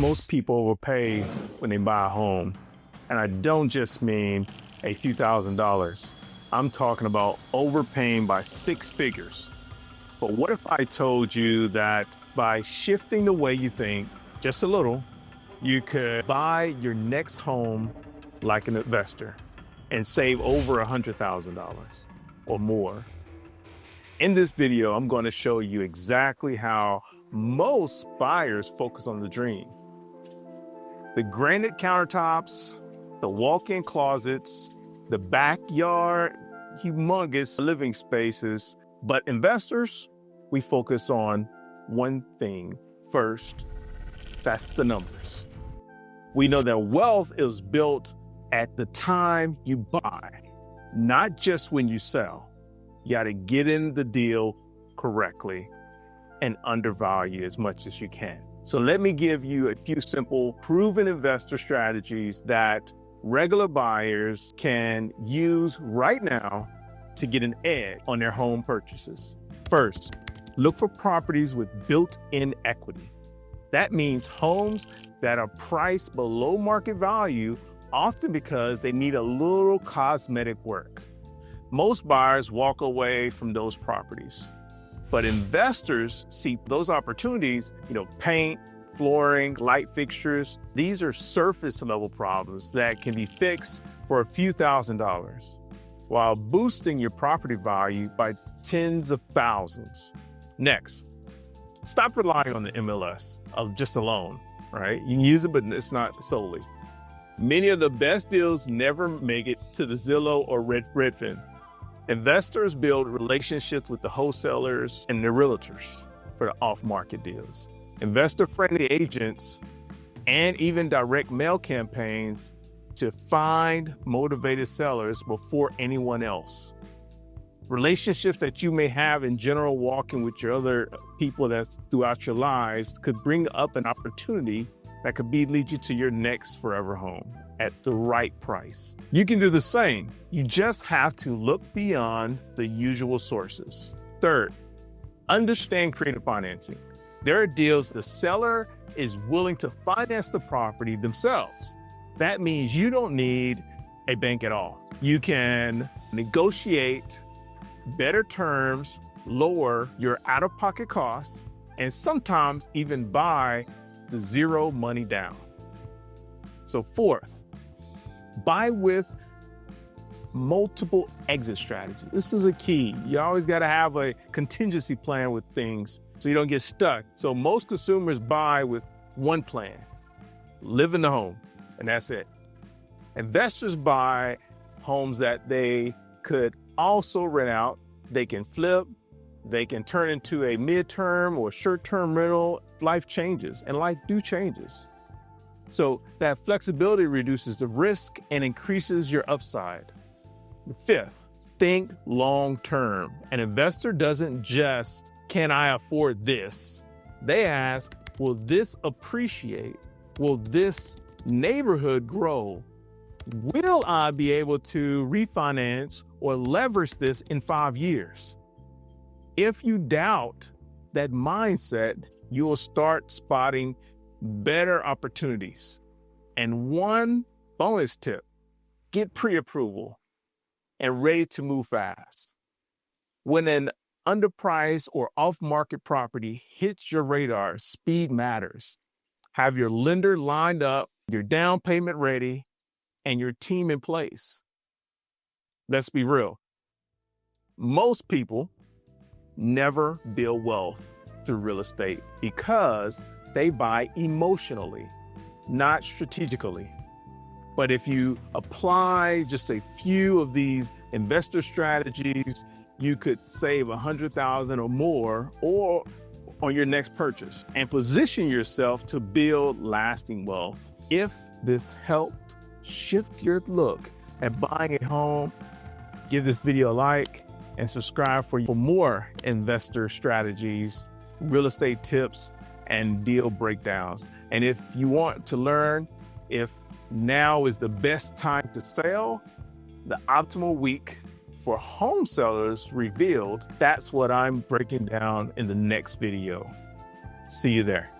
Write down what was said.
Most people overpay when they buy a home. And I don't just mean a few $1,000s. I'm talking about overpaying by 6 figures. But what if I told you that by shifting the way you think just a little, you could buy your next home like an investor and save over $100,000 or more? In this video, I'm going to show you exactly how most buyers focus on the dream. The granite countertops, the walk-in closets, the backyard, humongous living spaces. But investors, we focus on one thing first. That's the numbers. We know that wealth is built at the time you buy, not just when you sell. You got to get in the deal correctly and undervalue as much as you can. So let me give you a few simple proven investor strategies that regular buyers can use right now to get an edge on their home purchases. First, look for properties with built-in equity. That means homes that are priced below market value, often because they need a little cosmetic work. Most buyers walk away from those properties, but investors see those opportunities, paint, flooring, light fixtures. These are surface level problems that can be fixed for a few $1,000s while boosting your property value by tens of thousands. Next, stop relying on the MLS of just a loan, right? You can use it, but it's not solely. Many of the best deals never make it to the Zillow or Redfin. Investors build relationships with the wholesalers and the realtors for the off-market deals. Investor-friendly agents and even direct mail campaigns to find motivated sellers before anyone else. Relationships that you may have in general walking with your other people that's throughout your lives could bring up an opportunity that could lead you to your next forever home at the right price. You can do the same. You just have to look beyond the usual sources. Third, understand creative financing. There are deals the seller is willing to finance the property themselves. That means you don't need a bank at all. You can negotiate better terms, lower your out-of-pocket costs, and sometimes even buy the zero money down. So fourth, buy with multiple exit strategies. This is a key. You always got to have a contingency plan with things so you don't get stuck. So most consumers buy with one plan: live in the home, and that's it. Investors buy homes that they could also rent out. They can flip, they can turn into a midterm or short-term rental. Life changes, and life changes. So that flexibility reduces the risk and increases your upside. Fifth, think long-term. An investor doesn't just, can I afford this? They ask, will this appreciate? Will this neighborhood grow? Will I be able to refinance or leverage this in 5 years? If you doubt that mindset, you will start spotting better opportunities. And one bonus tip: get pre-approval and ready to move fast. When an underpriced or off-market property hits your radar, speed matters. Have your lender lined up, your down payment ready, and your team in place. Let's be real. Most people never build wealth through real estate because they buy emotionally, not strategically. But if you apply just a few of these investor strategies, you could save $100,000 or more on your next purchase and position yourself to build lasting wealth. If this helped shift your look at buying a home, give this video a like and subscribe for more investor strategies, real estate tips, and deal breakdowns. And if you want to learn if now is the best time to sell, the optimal week for home sellers revealed, that's what I'm breaking down in the next video. See you there.